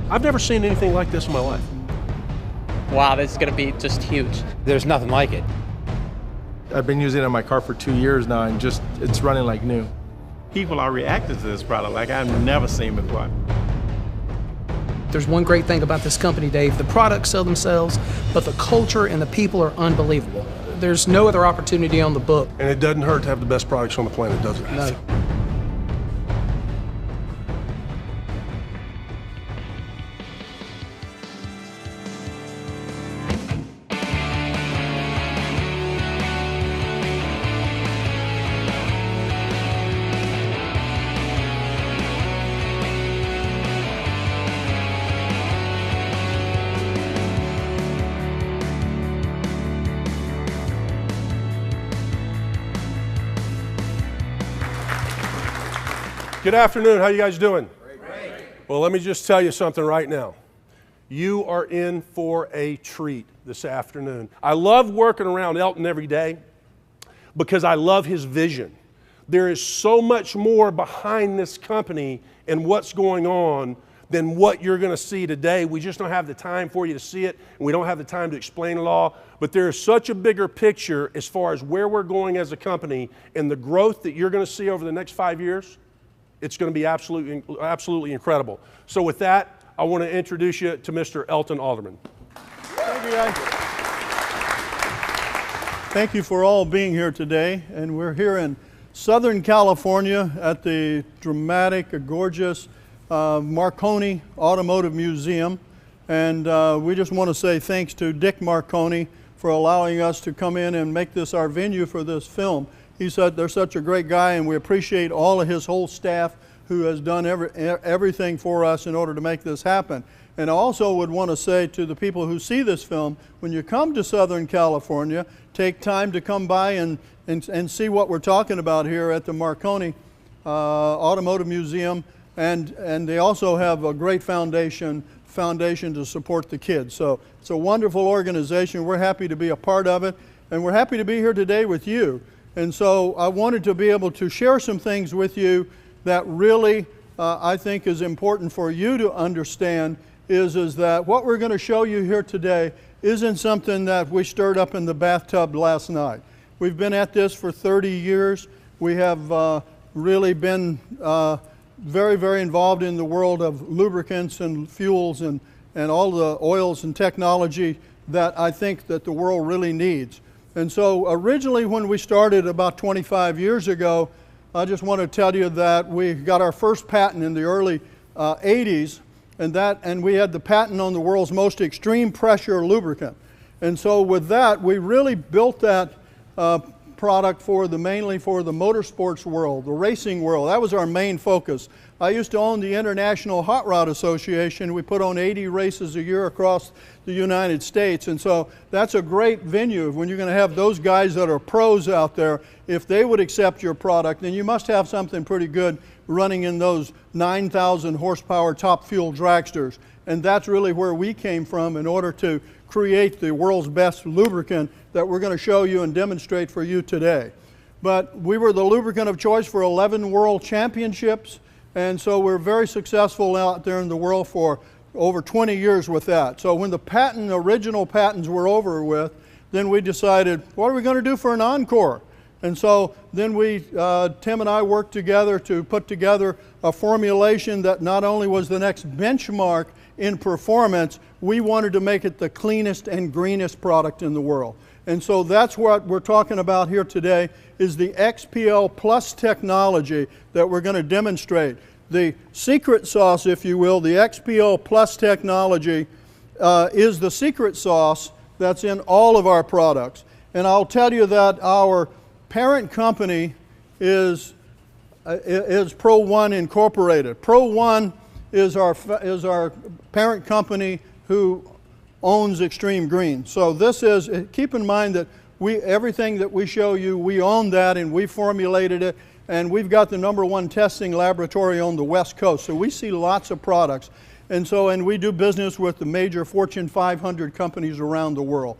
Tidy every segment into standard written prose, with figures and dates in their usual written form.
I've never seen anything like this in my life. Wow, this is going to be just huge. There's nothing like it. I've been using it in my car for 2 years now, and it's running like new. People are reacting to this product like I've never seen before. There's one great thing about this company, Dave. The products sell themselves, but the culture and the people are unbelievable. There's no other opportunity on the book. And it doesn't hurt to have the best products on the planet, does it? No. Good afternoon. How you guys doing? Great. Well, let me just tell you something right now. You are in for a treat this afternoon. I love working around Elton every day because I love his vision. There is so much more behind this company and what's going on than what you're going to see today. We just don't have the time for you to see it, and we don't have the time to explain it all. But there is such a bigger picture as far as where we're going as a company and the growth that you're going to see over the next 5 years. It's going to be absolutely incredible. So with that, I want to introduce you to Mr. Elton Alderman. Thank you, guys. Thank you for all being here today. And we're here in Southern California at the dramatic, gorgeous Marconi Automotive Museum. And we just want to say thanks to Dick Marconi for allowing us to come in and make this our venue for this film. He said they're such a great guy, and we appreciate all of his whole staff who has done everything for us in order to make this happen. And I also would want to say to the people who see this film, when you come to Southern California, take time to come by and see what we're talking about here at the Marconi Automotive Museum. And they also have a great foundation to support the kids. So it's a wonderful organization. We're happy to be a part of it, and we're happy to be here today with you. And so I wanted to be able to share some things with you that really I think is important for you to understand is that what we're going to show you here today isn't something that we stirred up in the bathtub last night. We've been at this for 30 years. We have really been very, very involved in the world of lubricants and fuels and all the oils and technology that I think that the world really needs. And so originally when we started about 25 years ago, I just want to tell you that we got our first patent in the early 80s, and we had the patent on the world's most extreme pressure lubricant. And so with that, we really built that product mainly for the motorsports world, the racing world. That was our main focus. I used to own the International Hot Rod Association. We put on 80 races a year across the United States, and so that's a great venue. When you're going to have those guys that are pros out there, if they would accept your product, then you must have something pretty good running in those 9,000 horsepower top fuel dragsters. And that's really where we came from in order to create the world's best lubricant that we're going to show you and demonstrate for you today. But we were the lubricant of choice for 11 world championships, and so we're very successful out there in the world for over 20 years with that. So when the original patents were over with, then we decided, what are we going to do for an encore? And so then Tim and I worked together to put together a formulation that not only was the next benchmark in performance, we wanted to make it the cleanest and greenest product in the world. And so that's what we're talking about here today, is the XPL Plus technology that we're going to demonstrate. The secret sauce, if you will, the XPL Plus technology is the secret sauce that's in all of our products. And I'll tell you that our parent company is Pro One Incorporated. Pro One is our parent company who owns Xtreme Green. So this is, keep in mind that everything that we show you, we own that and we formulated it, and we've got the #1 testing laboratory on the West Coast. So we see lots of products. And we do business with the major Fortune 500 companies around the world.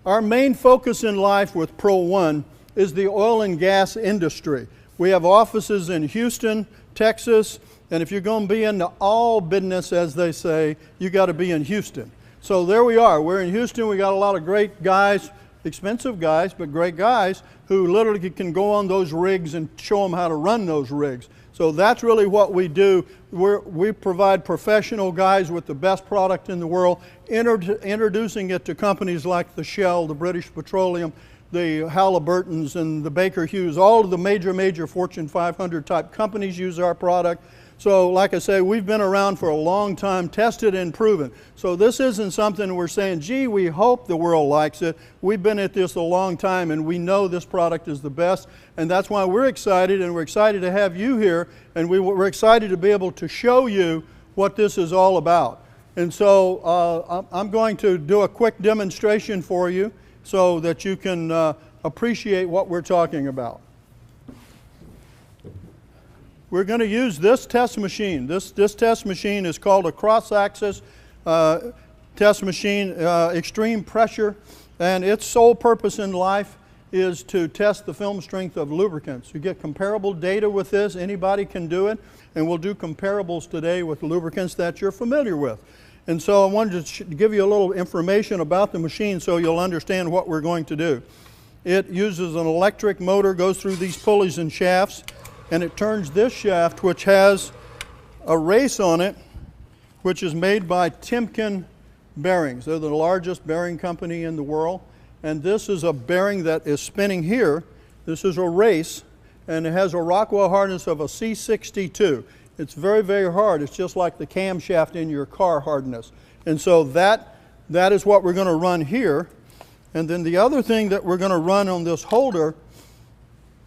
Our main focus in life with Pro One is the oil and gas industry. We have offices in Houston, Texas, And if you're going to be in the all business, as they say, you got to be in Houston. So there we are. We're in Houston. We got a lot of great guys, expensive guys, but great guys who literally can go on those rigs and show them how to run those rigs. So that's really what we do. We provide professional guys with the best product in the world, introducing it to companies like the Shell, the British Petroleum, the Halliburtons, and the Baker Hughes. All of the major Fortune 500 type companies use our product. So like I say, we've been around for a long time, tested and proven. So this isn't something we're saying, gee, we hope the world likes it. We've been at this a long time and we know this product is the best. And that's why we're excited, and we're excited to have you here, and we're excited to be able to show you what this is all about. And so I'm going to do a quick demonstration for you so that you can appreciate what we're talking about. We're going to use this test machine. This test machine is called a cross-axis test machine, extreme pressure, and its sole purpose in life is to test the film strength of lubricants. You get comparable data with this. Anybody can do it, and we'll do comparables today with lubricants that you're familiar with. And so I wanted to give you a little information about the machine so you'll understand what we're going to do. It uses an electric motor, goes through these pulleys and shafts, and it turns this shaft, which has a race on it, which is made by Timken Bearings. They're the largest bearing company in the world. And this is a bearing that is spinning here. This is a race, and it has a Rockwell hardness of a C62. It's very hard. It's just like the camshaft in your car hardness. And so that is what we're going to run here. And then the other thing that we're going to run on this holder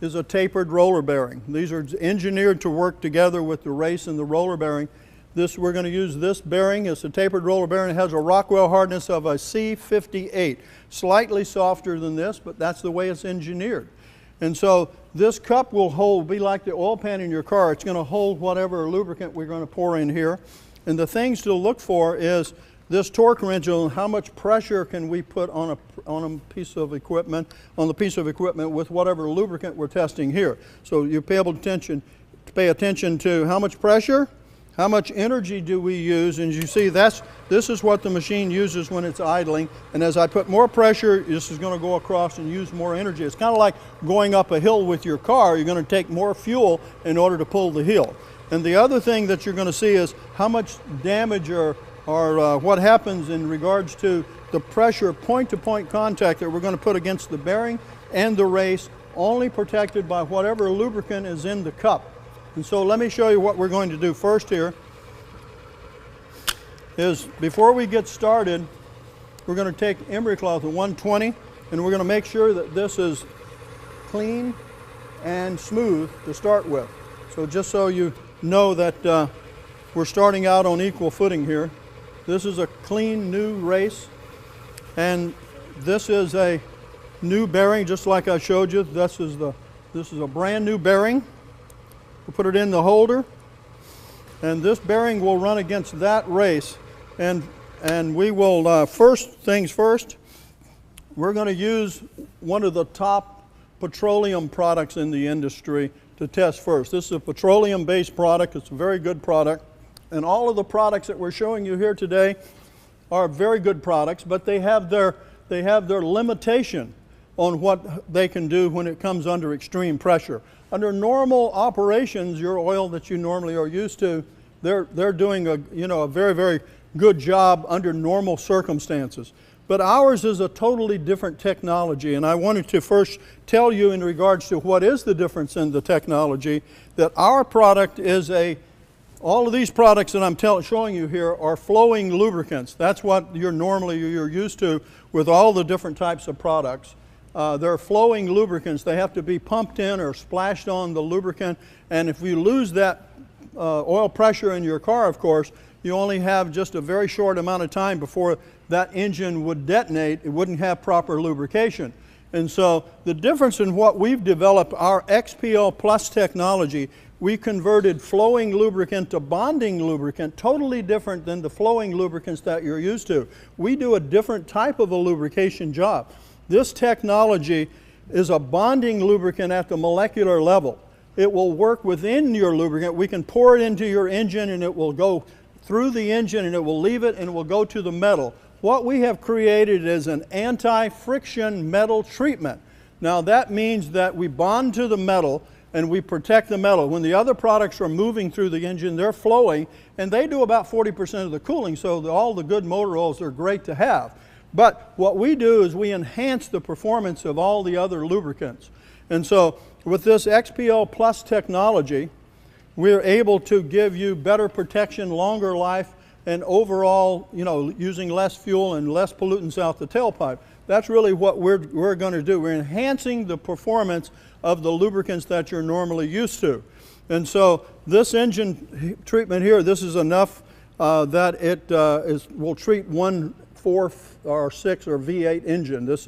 is a tapered roller bearing. These are engineered to work together with the race and the roller bearing. We're going to use this bearing. It's a tapered roller bearing. It has a Rockwell hardness of a C58. Slightly softer than this, but that's the way it's engineered. And so this cup will be like the oil pan in your car. It's going to hold whatever lubricant we're going to pour in here. And the things to look for is this torque wrench, and how much pressure can we put on a piece of equipment, with whatever lubricant we're testing here. So you pay attention to how much pressure, how much energy do we use, and you see this is what the machine uses when it's idling. And as I put more pressure, this is going to go across and use more energy. It's kind of like going up a hill with your car. You're going to take more fuel in order to pull the hill. And the other thing that you're going to see is how much damage or what happens in regards to the pressure point-to-point contact that we're going to put against the bearing and the race, only protected by whatever lubricant is in the cup. And so let me show you what we're going to do first here. Before we get started, we're going to take emery cloth at 120, and we're going to make sure that this is clean and smooth to start with. So just so you know that we're starting out on equal footing here. This is a clean new race, and this is a new bearing, just like I showed you. This is a brand new bearing. We'll put it in the holder, and this bearing will run against that race. And we will, first things first, we're going to use one of the top petroleum products in the industry to test first. This is a petroleum-based product. It's a very good product. And all of the products that we're showing you here today are very good products, but they have their limitation on what they can do when it comes under extreme pressure. Under normal operations, your oil that you normally are used to, they're doing a very good job under normal circumstances. But ours is a totally different technology, and I wanted to first tell you in regards to what is the difference in the technology, that our product is all of these products that I'm showing you here are flowing lubricants. That's what you're used to with all the different types of products. They're flowing lubricants. They have to be pumped in or splashed on the lubricant, and if you lose that oil pressure in your car, of course, you only have just a very short amount of time before that engine would detonate. It wouldn't have proper lubrication. And so the difference in what we've developed, our XPL Plus technology, we converted flowing lubricant to bonding lubricant, totally different than the flowing lubricants that you're used to. We do a different type of a lubrication job. This technology is a bonding lubricant at the molecular level. it will work within your lubricant. We can pour it into your engine and it will go through the engine and it will leave it and it will go to the metal. What we have created is an anti-friction metal treatment. Now that means that we bond to the metal and we protect the metal. When the other products are moving through the engine, they're flowing, and they do about 40% of the cooling, so all the good motor oils are great to have. But what we do is we enhance the performance of all the other lubricants. And so with this XPO Plus technology, we're able to give you better protection, longer life, and overall, using less fuel and less pollutants out the tailpipe. That's really what we're going to do. We're enhancing the performance of the lubricants that you're normally used to. And so this engine treatment here, this is enough that it will treat 1 4 or 6 or V8 engine. This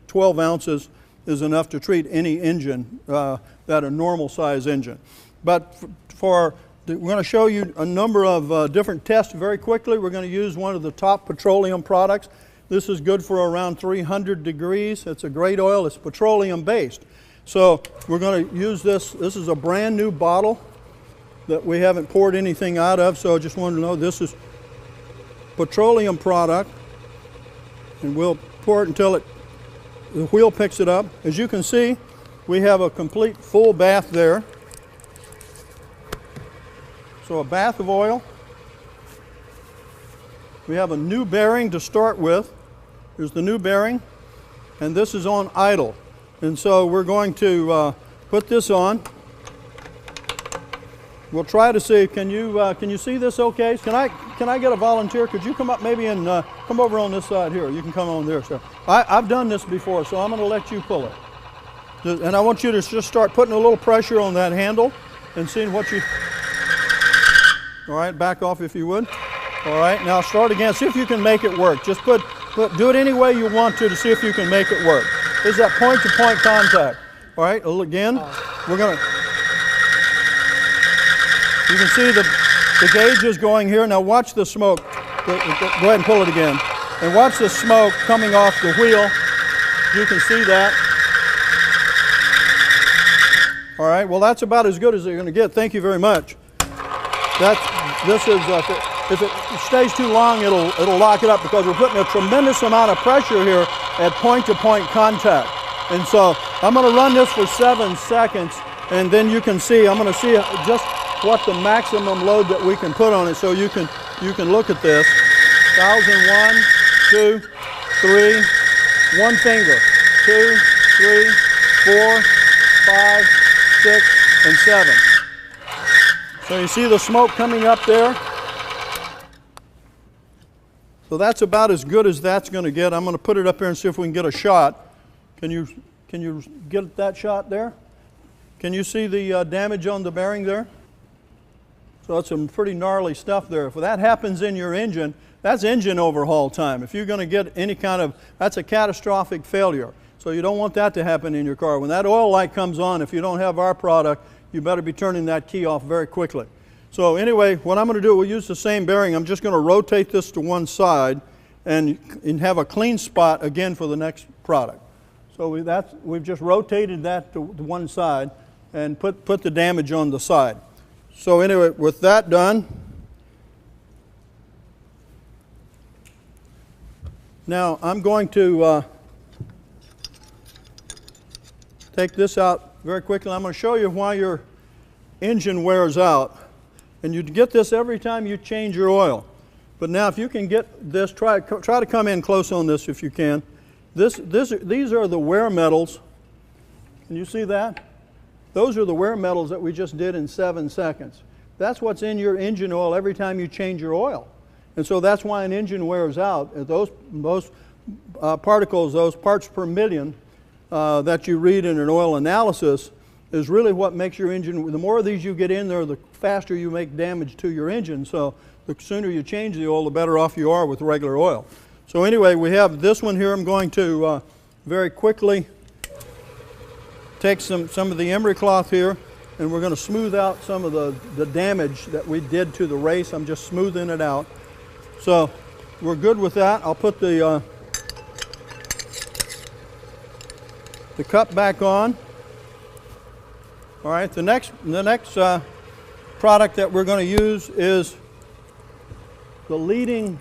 12 ounces is enough to treat any engine, that a normal size engine. But we're going to show you a number of different tests very quickly. We're going to use one of the top petroleum products. This is good for around 300 degrees. It's a great oil. It's petroleum based. So we're going to use this. This is a brand new bottle that we haven't poured anything out of, so I just wanted to know this is petroleum product, and we'll pour it until the wheel picks it up. As you can see, we have a complete full bath there. So a bath of oil. We have a new bearing to start with. Here's the new bearing, and this is on idle. And so we're going to put this on. We'll try to see, can you see this okay? Can I get a volunteer? Could you come up maybe and come over on this side here? You can come on there, sir. I've done this before, so I'm going to let you pull it. And I want you to just start putting a little pressure on that handle and seeing what you... All right, back off if you would. All right, now start again. See if you can make it work. Just do it any way you want to see if you can make it work. This is that point-to-point contact. All right, again, we're going to... You can see the gauge is going here. Now watch the smoke. Go ahead and pull it again. And watch the smoke coming off the wheel. You can see that. All right, well that's about as good as you're going to get. Thank you very much. If it stays too long, it'll lock it up because we're putting a tremendous amount of pressure here at point-to-point contact. And so I'm going to run this for 7 seconds, and then you can see, I'm going to see just what the maximum load that we can put on it, so you can look at this. 1,000, 1, 2, 3, one finger, 2, 3, 4, 5, 6, and 7. So you see the smoke coming up there? So that's about as good as that's going to get. I'm going to put it up here and see if we can get a shot. Can you get that shot there? Can you see the damage on the bearing there? So that's some pretty gnarly stuff there. If that happens in your engine, that's engine overhaul time. If you're going to get any kind of, that's a catastrophic failure. So you don't want that to happen in your car. When that oil light comes on, if you don't have our product, you better be turning that key off very quickly. So anyway, what I'm going to do, we'll use the same bearing. I'm just going to rotate this to one side and have a clean spot again for the next product. So we've just rotated that to one side and put the damage on the side. So anyway, with that done, now I'm going to take this out very quickly. I'm going to show you why your engine wears out. And you get this every time you change your oil. But now if you can get this, try to come in close on this if you can. These are the wear metals. Can you see that? Those are the wear metals that we just did in 7 seconds. That's what's in your engine oil every time you change your oil. And so that's why an engine wears out. Those particles, those parts per million that you read in an oil analysis is really what makes your engine, the more of these you get in there, the faster you make damage to your engine. So the sooner you change the oil, the better off you are with regular oil. So anyway, we have this one here. I'm going to very quickly take some of the emery cloth here, and we're going to smooth out some of the damage that we did to the race. I'm just smoothing it out. So we're good with that. I'll put the cup back on. All right, the next product that we're going to use is the leading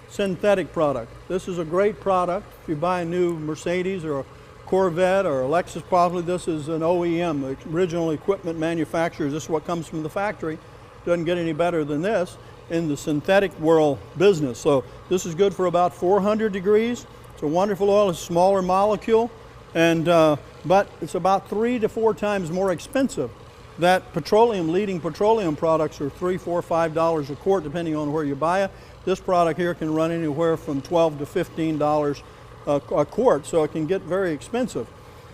synthetic product. This is a great product. If you buy a new Mercedes or a Corvette or a Lexus, probably this is an OEM, the original equipment manufacturers. This is what comes from the factory. Doesn't get any better than this in the synthetic world business. So this is good for about 400 degrees. It's a wonderful oil. It's a smaller molecule, and but it's about 3 to 4 times more expensive. That leading petroleum products are $3, $4, $5 a quart, depending on where you buy it. This product here can run anywhere from $12 to $15 a quart, so it can get very expensive.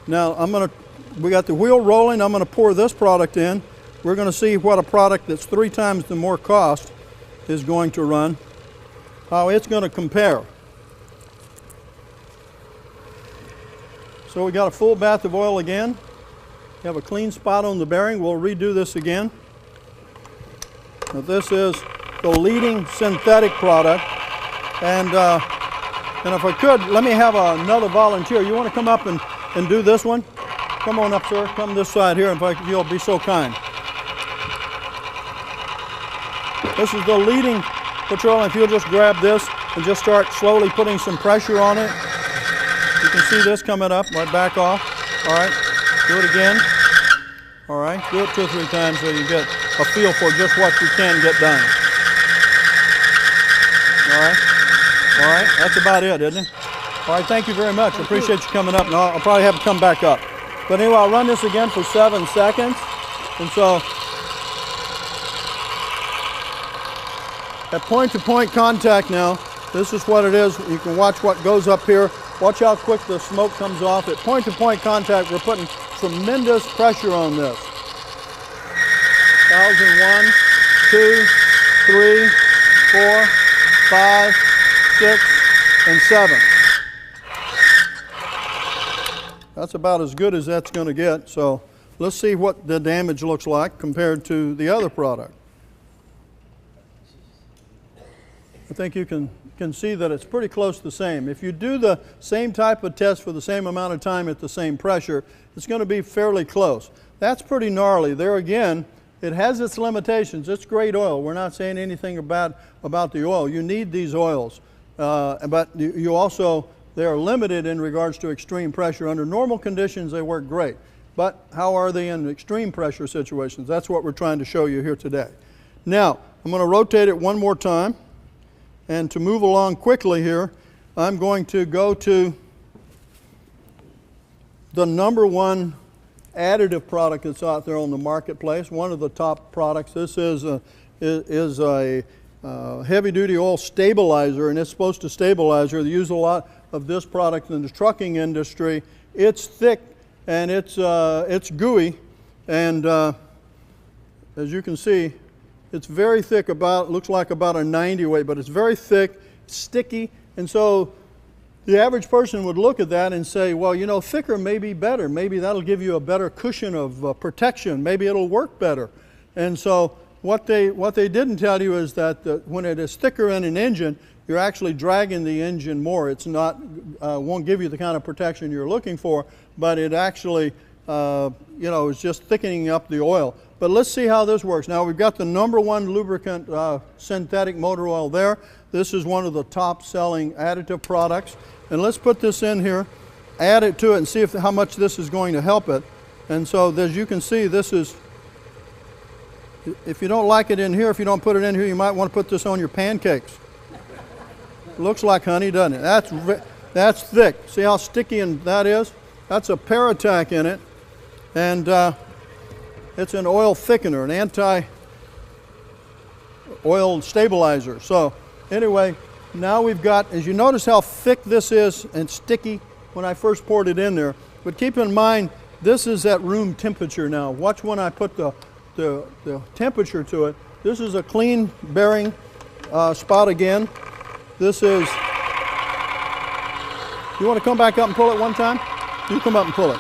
Now we got the wheel rolling. I'm going to pour this product in. We're going to see what a product that's 3 times the more cost is going to run, how it's going to compare. So we got a full bath of oil again. You have a clean spot on the bearing. We'll redo this again. Now this is the leading synthetic product, and if I could, let me have another volunteer. You want to come up and do this one? Come on up, sir. Come this side here, if you'll be so kind. This is the leading petroleum. If you'll just grab this and just start slowly putting some pressure on it. You can see this coming up. Right, back off. All right. Do it again. All right. Do it 2 or 3 times so you get a feel for just what you can get done. All right. All right. That's about it, isn't it? All right. Thank you very much. I appreciate you coming up. And I'll probably have to come back up. But anyway, I'll run this again for 7 seconds. And so at point-to-point contact now, this is what it is. You can watch what goes up here. Watch how quick the smoke comes off. At point-to-point contact, we're putting tremendous pressure on this. 1,001, 2, 3, 4, 5, 6, and 7. That's about as good as that's going to get. So let's see what the damage looks like compared to the other product. I think you can see that it's pretty close to the same. If you do the same type of test for the same amount of time at the same pressure, it's going to be fairly close. That's pretty gnarly. There again, it has its limitations. It's great oil. We're not saying anything about the oil. You need these oils. But you also, they are limited in regards to extreme pressure. Under normal conditions, they work great. But how are they in extreme pressure situations? That's what we're trying to show you here today. Now, I'm going to rotate it one more time. And to move along quickly here, I'm going to go to the #1 additive product that's out there on the marketplace, one of the top products. This is a heavy-duty oil stabilizer, and it's supposed to stabilize. They use a lot of this product in the trucking industry. It's thick and it's gooey, and as you can see, it's very thick, looks like about a 90 weight, but it's very thick, sticky, and so the average person would look at that and say, well, you know, thicker may be better. Maybe that'll give you a better cushion of protection. Maybe it'll work better. And so what they didn't tell you is that when it is thicker in an engine, you're actually dragging the engine more. It's not, won't give you the kind of protection you're looking for, but it actually, is just thickening up the oil. But let's see how this works. Now we've got the #1 lubricant synthetic motor oil there. This is one of the top selling additive products. And let's put this in here, add it to it, and see how much this is going to help it. And so as you can see, this is, if you don't like it in here, if you don't put it in here, you might want to put this on your pancakes. Looks like honey, doesn't it? That's thick. See how sticky that is? That's a Paratac in it. And it's an oil thickener, an anti-oil stabilizer. So anyway, now we've got, as you notice how thick this is and sticky when I first poured it in there. But keep in mind, this is at room temperature now. Watch when I put the temperature to it. This is a clean bearing spot again. This is, you want to come back up and pull it one time? You come up and pull it.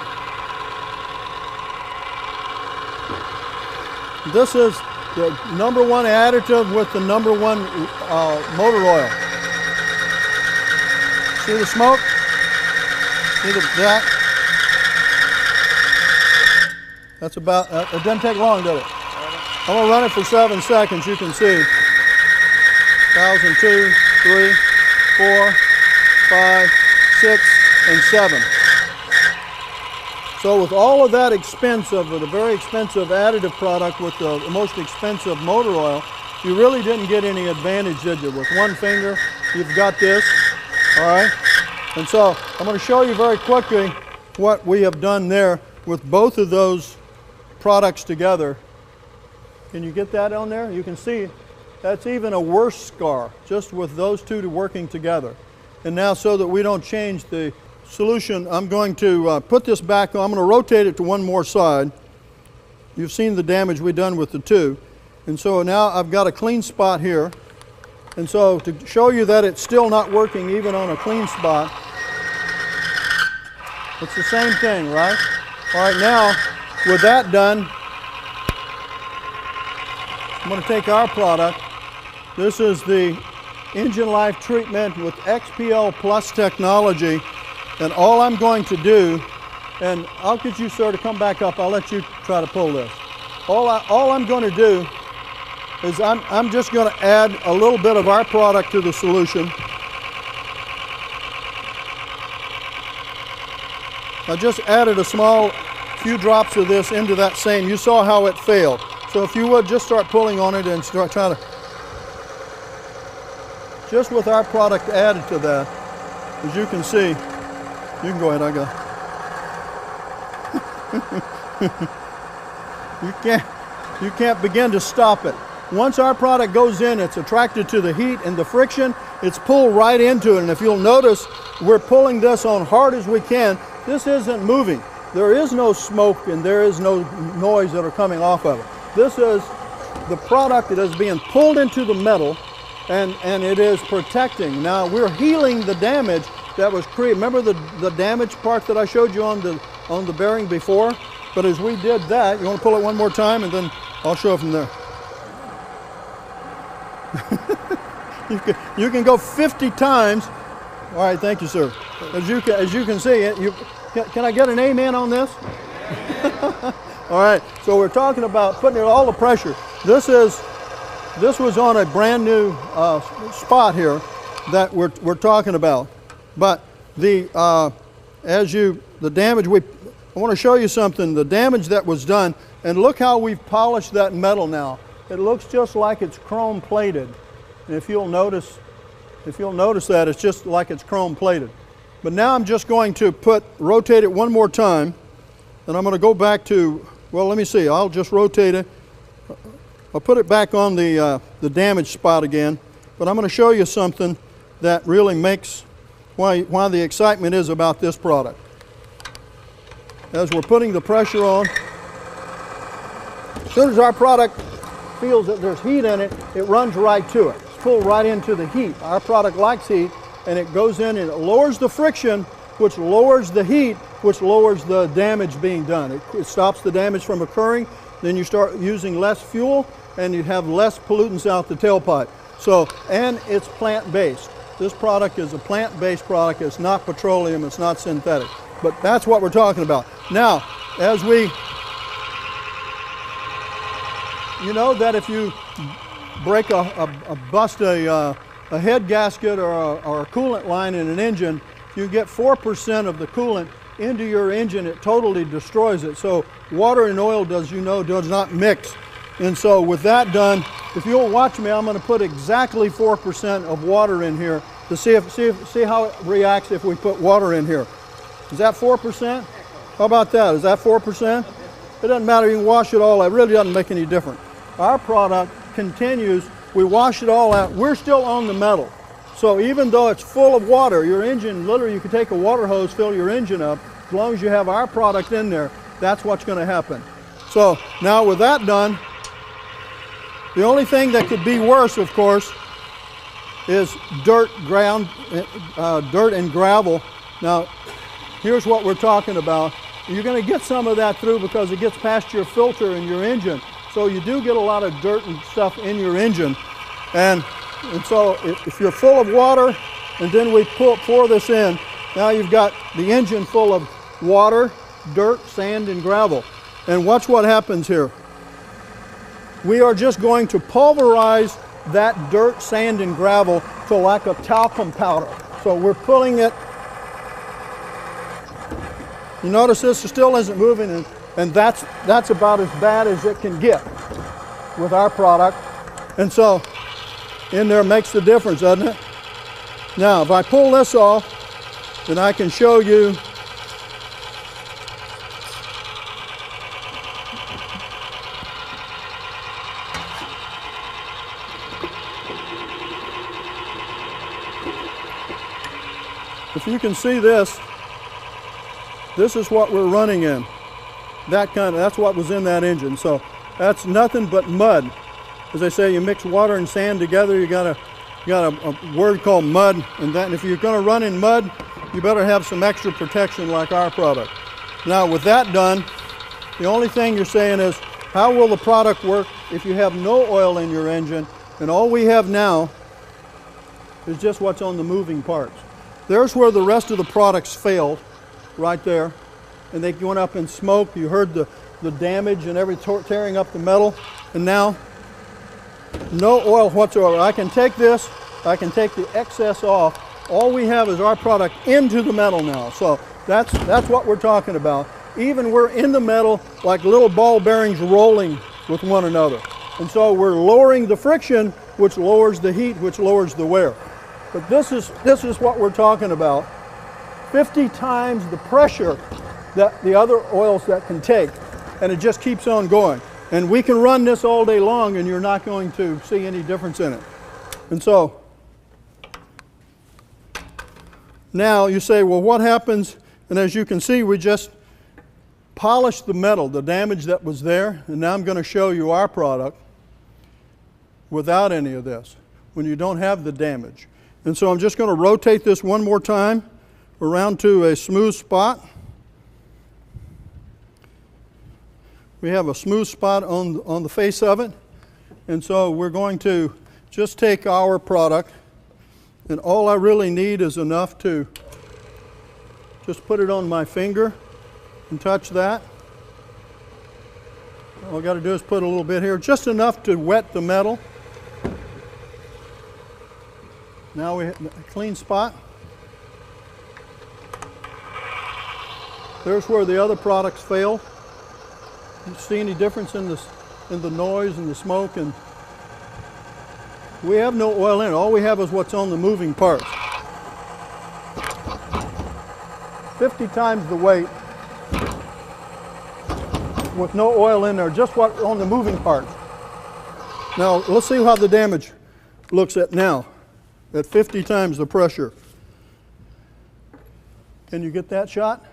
This is the #1 additive with the #1 motor oil. See the smoke? See that? That's about, it doesn't take long, does it? I'm gonna run it for 7 seconds, you can see. 1,000, 2, 3, 4, 5, 6, and 7. So with all of that expensive, with a very expensive additive product with the most expensive motor oil, you really didn't get any advantage, did you? With one finger, you've got this, all right? And so I'm going to show you very quickly what we have done there with both of those products together. Can you get that on there? You can see that's even a worse scar, just with those two working together. And now, so that we don't change the solution, I'm going to put this back on. I'm going to rotate it to one more side. You've seen the damage we've done with the two. And so now I've got a clean spot here. And so to show you that it's still not working even on a clean spot, it's the same thing, right? All right, now with that done, I'm going to take our product. This is the engine life treatment with XPL Plus technology. And all I'm going to do, and I'll get you, sir, to come back up. I'll let you try to pull this. All I'm going to do is I'm just going to add a little bit of our product to the solution. I just added a few drops of this into that same. You saw how it failed. So if you would just start pulling on it and start trying to, just with our product added to that, as you can see, you can go ahead, I go. You can't begin to stop it. Once our product goes in, it's attracted to the heat and the friction, it's pulled right into it. And if you'll notice, we're pulling this on hard as we can. This isn't moving. There is no smoke and there is no noise that are coming off of it. This is the product that is being pulled into the metal, and it is protecting. Now we're healing the damage that was created. Remember the damage part that I showed you on the bearing before? But as we did that, you want to pull it one more time and then I'll show it from there. You can go 50 times. All right, thank you, sir. As you can see, can I get an amen on this? All right, so we're talking about putting in all the pressure. This was on a brand new spot here that we're talking about. But the damage I want to show you something. The damage that was done, and look how we've polished that metal now. It looks just like it's chrome plated. And if you'll notice that, it's just like it's chrome plated. But now I'm just going to rotate it one more time, and I'm going to go back to, well, let me see. I'll just rotate it. I'll put it back on the damaged spot again. But I'm going to show you something that really makes why the excitement is about this product. As we're putting the pressure on, as soon as our product feels that there's heat in it, it runs right to it. It's pulled right into the heat. Our product likes heat, and it goes in and it lowers the friction, which lowers the heat, which lowers the damage being done. It stops the damage from occurring. Then you start using less fuel, and you have less pollutants out the tailpipe. So, and it's plant-based. This product is a plant-based product. It's not petroleum, it's not synthetic. But that's what we're talking about. Now, as you know that if you bust a head gasket or a coolant line in an engine, you get 4% of the coolant into your engine, it totally destroys it. So water and oil, does not mix. And so with that done, if you'll watch me, I'm going to put exactly 4% of water in here to see how it reacts if we put water in here. Is that 4%? How about that? Is that 4%? It doesn't matter. You can wash it all out. It really doesn't make any difference. Our product continues. We wash it all out. We're still on the metal. So even though it's full of water, your engine, literally you can take a water hose, fill your engine up. As long as you have our product in there, that's what's going to happen. So now with that done, the only thing that could be worse, of course, is dirt and gravel. Now, here's what we're talking about. You're going to get some of that through because it gets past your filter in your engine. So you do get a lot of dirt and stuff in your engine. And so if you're full of water, and then we pour this in, now you've got the engine full of water, dirt, sand, and gravel. And watch what happens here. We are just going to pulverize that dirt, sand, and gravel to like a talcum powder. So we're pulling it. You notice this still isn't moving, and that's about as bad as it can get with our product. And so in there makes the difference, doesn't it? Now, if I pull this off, then I can show you if you can see this, this is what we're running in. That's what was in that engine. So that's nothing but mud. As they say, you mix water and sand together, you got a word called mud, and if you're going to run in mud, you better have some extra protection like our product. Now with that done, the only thing you're saying is, how will the product work if you have no oil in your engine, and all we have now is just what's on the moving parts. There's where the rest of the products failed, right there, and they went up in smoke. You heard the damage and everything tearing up the metal, and now no oil whatsoever. I can take this, I can take the excess off. All we have is our product into the metal now. So that's what we're talking about. Even we're in the metal like little ball bearings rolling with one another. And so we're lowering the friction, which lowers the heat, which lowers the wear. But this is what we're talking about. 50 times the pressure that the other oils that can take. And it just keeps on going. And we can run this all day long and you're not going to see any difference in it. And so, now you say, well, what happens? And as you can see, we just polished the metal, the damage that was there. And now I'm going to show you our product without any of this, when you don't have the damage. And so I'm just going to rotate this one more time around to a smooth spot. We have a smooth spot on the face of it. And so we're going to just take our product, and all I really need is enough to just put it on my finger and touch that. All I got to do is put a little bit here, just enough to wet the metal. Now we have a clean spot. There's where the other products fail. You see any difference in the noise and the smoke? And we have no oil in it. All we have is what's on the moving parts. 50 times the weight with no oil in there, just what on the moving parts. Now let's see how the damage looks at now, at 50 times the pressure. Can you get that shot?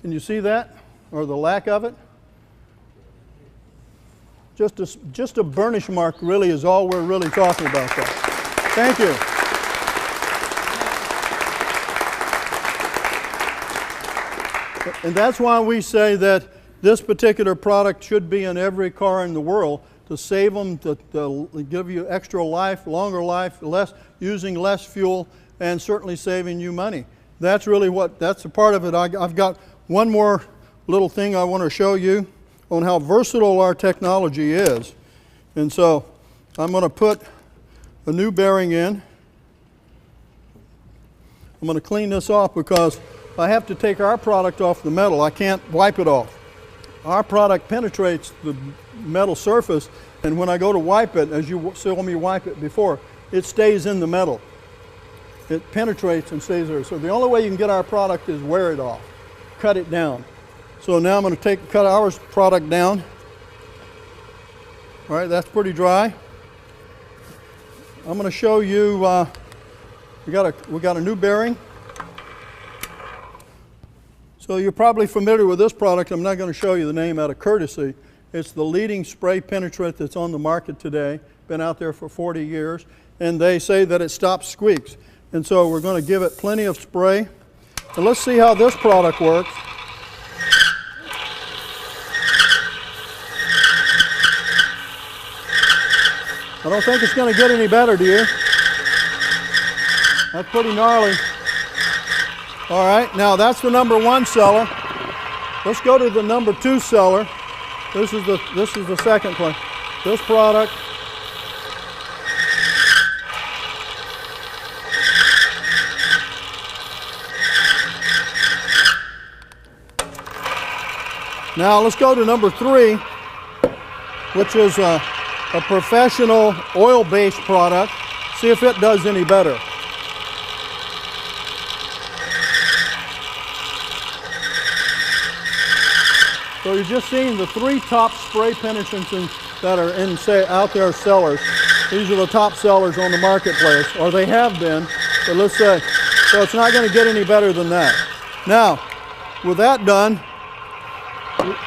Can you see that, or the lack of it? Just a burnish mark really is all we're really talking about there. Thank you. And that's why we say that this particular product should be in every car in the world, to save them, to give you extra life, longer life, using less fuel, and certainly saving you money. That's really that's a part of it. I've got one more little thing I want to show you on how versatile our technology is. And so I'm going to put a new bearing in. I'm going to clean this off because I have to take our product off the metal. I can't wipe it off. Our product penetrates the metal surface, and when I go to wipe it, as you saw me wipe it before, it stays in the metal. It penetrates and stays there. So the only way you can get our product is wear it off, cut it down. So now I'm going to cut our product down. All right, that's pretty dry. I'm going to show you, we got a new bearing. So you're probably familiar with this product. I'm not going to show you the name out of courtesy. It's the leading spray penetrant that's on the market today. Been out there for 40 years. And they say that it stops squeaks. And so we're going to give it plenty of spray. And let's see how this product works. I don't think it's going to get any better, do you? That's pretty gnarly. All right, now that's the #1 seller. let's go to the number 2 seller. This is the second one. This product. Now let's go to number 3, which is a professional oil-based product. See if it does any better. So you're just seeing the 3 top spray penetrants that are in, say, out there sellers. These are the top sellers on the marketplace, or they have been, but let's say, so it's not going to get any better than that. Now, with that done,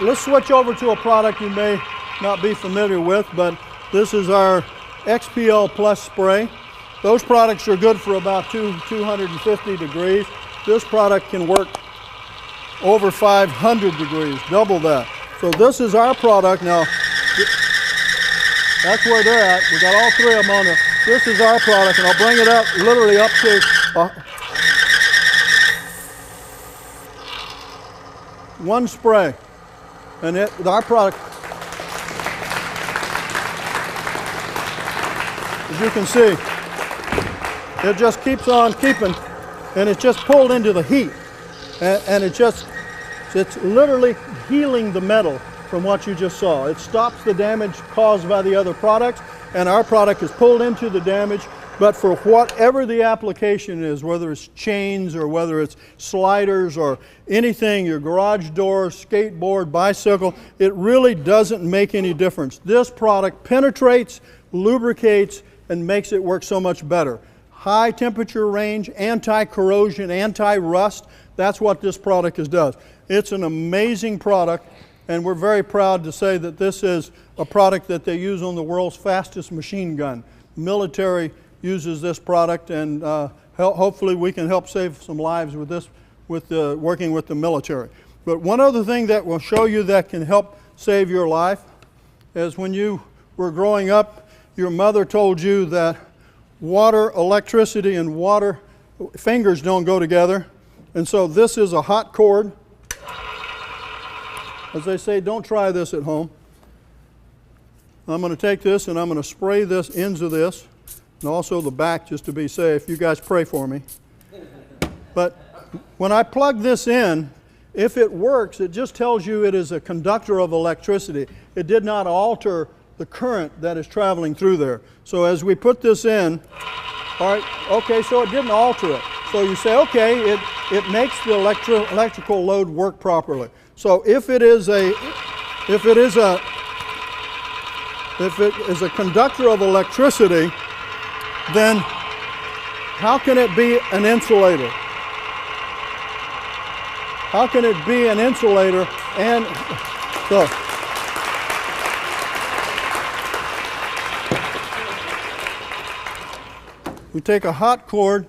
let's switch over to a product you may not be familiar with, but this is our XPL Plus spray. Those products are good for about 250 degrees. This product can work over 500 degrees, double that. So this is our product now. That's where they're at. We got all 3 of them on there. This is our product, and I'll bring it up, literally up to one spray. And our product, as you can see, it just keeps on keeping, and it's just pulled into the heat. And it's literally healing the metal from what you just saw. It stops the damage caused by the other products, and our product is pulled into the damage. But for whatever the application is, whether it's chains or whether it's sliders or anything, your garage door, skateboard, bicycle, it really doesn't make any difference. This product penetrates, lubricates, and makes it work so much better. High temperature range, anti-corrosion, anti-rust. That's what this product does. It's an amazing product, and we're very proud to say that this is a product that they use on the world's fastest machine gun. Military uses this product, and hopefully we can help save some lives with this, working with the military. But one other thing that will show you that can help save your life is when you were growing up, your mother told you that water, electricity, and water, fingers don't go together. And so this is a hot cord. As they say, don't try this at home. I'm going to take this and I'm going to spray this ends of this, and also the back, just to be safe. You guys pray for me. But when I plug this in, if it works, it just tells you it is a conductor of electricity. It did not alter the current that is traveling through there. So as we put this in, all right, okay, so it didn't alter it. So you say, okay, it makes the electrical load work properly. So if it is a conductor of electricity, then how can it be an insulator? How can it be an insulator? And so we take a hot cord,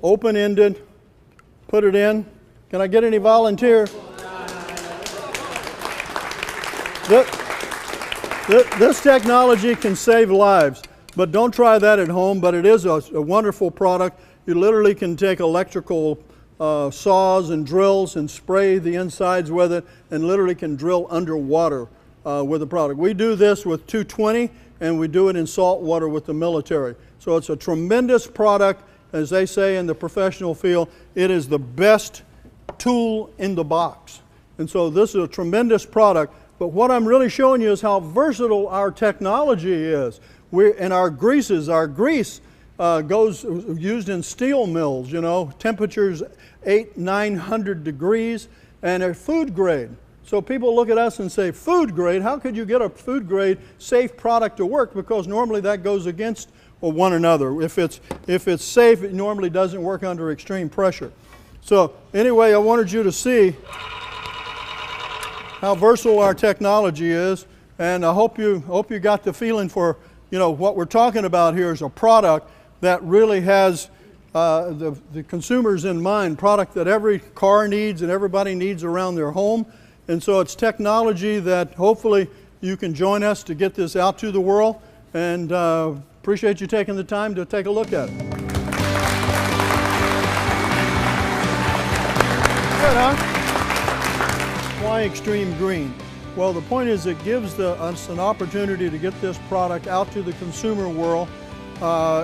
open-ended, put it in. Can I get any volunteers? This technology can save lives, but don't try that at home. But it is a wonderful product. You literally can take electrical saws and drills and spray the insides with it, and literally can drill underwater with the product. We do this with 220, and we do it in salt water with the military. So it's a tremendous product. As they say in the professional field, it is the best tool in the box. And so this is a tremendous product. But what I'm really showing you is how versatile our technology is. And our greases, our grease goes used in steel mills, you know, temperatures 800-900 degrees, and they're food grade. So people look at us and say, food grade? How could you get a food grade safe product to work? Because normally that goes against one another. If it's safe, it normally doesn't work under extreme pressure. So anyway, I wanted you to see how versatile our technology is, and I hope you got the feeling for, you know, what we're talking about here is a product that really has the consumers in mind, product that every car needs and everybody needs around their home. And so it's technology that hopefully you can join us to get this out to the world, and appreciate you taking the time to take a look at it. Good, huh? Why Xtreme Green? Well, the point is it gives us an opportunity to get this product out to the consumer world.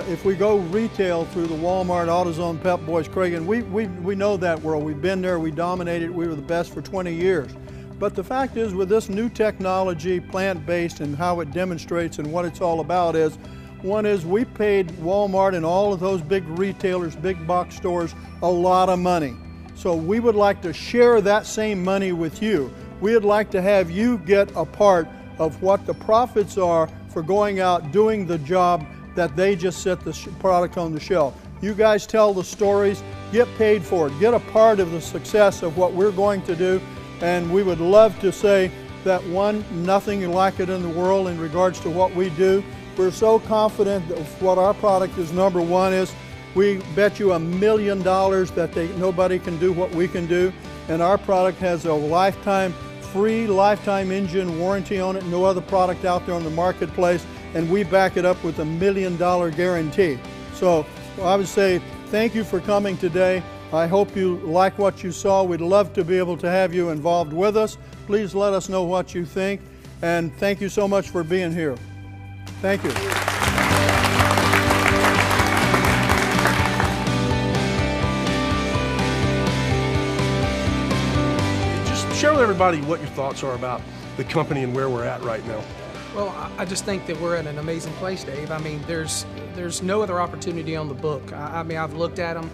If we go retail through the Walmart, AutoZone, Pep Boys, Kragen, we know that world. We've been there, we dominated, we were the best for 20 years. But the fact is, with this new technology, plant-based, and how it demonstrates and what it's all about is, one is we paid Walmart and all of those big retailers, big box stores, a lot of money. So we would like to share that same money with you. We'd like to have you get a part of what the profits are for going out doing the job that they just set the product on the shelf. You guys tell the stories, get paid for it, get a part of the success of what we're going to do, and we would love to say that one, nothing like it in the world in regards to what we do. We're so confident of what our product is. Number one is, we bet you $1 million that nobody can do what we can do, and our product has a free lifetime engine warranty on it, no other product out there on the marketplace, and we back it up with $1 million guarantee. So I would say thank you for coming today. I hope you like what you saw. We'd love to be able to have you involved with us. Please let us know what you think, and thank you so much for being here. Thank you. Share with everybody what your thoughts are about the company and where we're at right now. Well, I just think that we're at an amazing place, Dave. I mean, there's no other opportunity on the book. I mean, I've looked at them.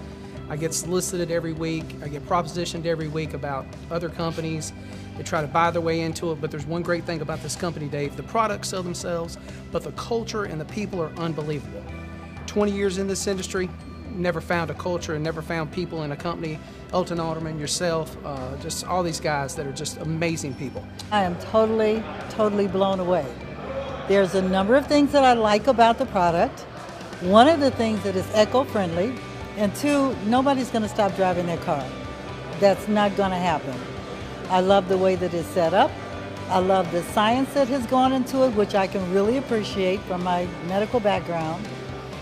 I get solicited every week. I get propositioned every week about other companies. They try to buy their way into it, but there's one great thing about this company, Dave. The products sell themselves, but the culture and the people are unbelievable. 20 years in this industry, never found a culture and never found people in a company. Elton Alderman, yourself, just all these guys that are just amazing people. I am totally blown away. There's a number of things that I like about the product. One of the things that is eco-friendly, and two, nobody's going to stop driving their car. That's not going to happen. I love the way that it's set up. I love the science that has gone into it, which I can really appreciate from my medical background.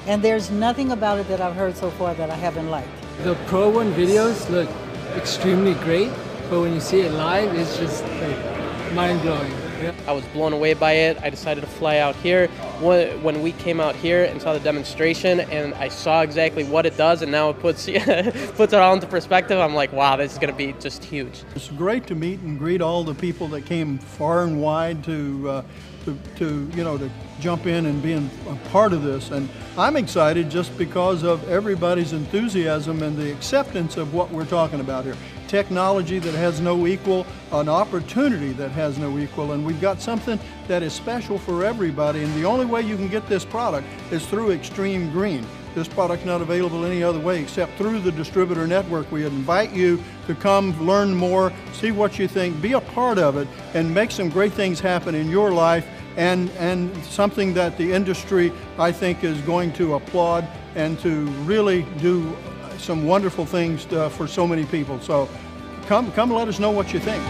And there's nothing about it that I've heard so far that I haven't liked. The Pro One videos look extremely great, but when you see it live, it's just like mind-blowing. Yeah. I was blown away by it. I decided to fly out here. When we came out here and saw the demonstration and I saw exactly what it does, and now it puts it all into perspective, I'm like, wow, this is going to be just huge. It's great to meet and greet all the people that came far and wide to jump in and be a part of this. And I'm excited just because of everybody's enthusiasm and the acceptance of what we're talking about here. Technology that has no equal, an opportunity that has no equal, and we've got something that is special for everybody, and the only way you can get this product is through Xtreme Green. This product's not available any other way except through the distributor network. We invite you to come learn more, see what you think, be a part of it, and make some great things happen in your life, and something that the industry, I think, is going to applaud and to really do some wonderful things for so many people. So come let us know what you think.